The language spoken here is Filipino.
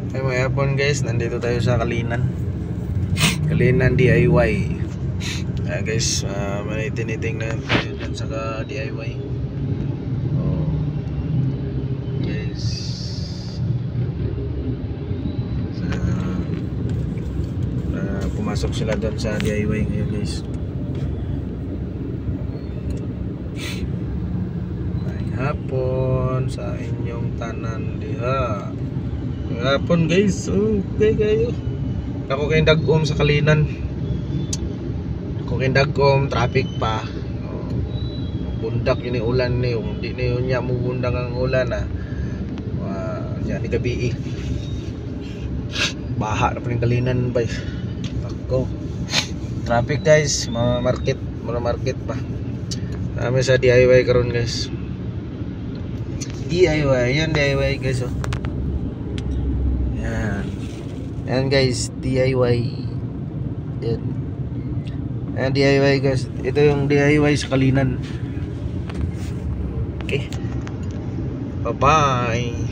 Ay mga hapon guys, nandito tayo sa Kalinan DIY. Guys, may tinitingnan tayo dyan sa DIY. Oh, guys, pumasok sila doon sa DIY ngayon guys. May hapon sa inyong tanan diha. Hapon guys, okay kayo. Ako kayong dagom sa Kalinan. Ako kayong dagom, traffic pa. Bundak ini ulan ni, hindi na yun niya mubundak ang ulan yan ni gabi baha na pa ng Kalinan ba. Ako traffic guys, mga market pa. Kami sa DIY karon guys. DIY, yan DIY guys oh. Yan guys, DIY. Yan. Yan DIY guys. Ito yung DIY sa Kalinan. Okay. Bye-bye.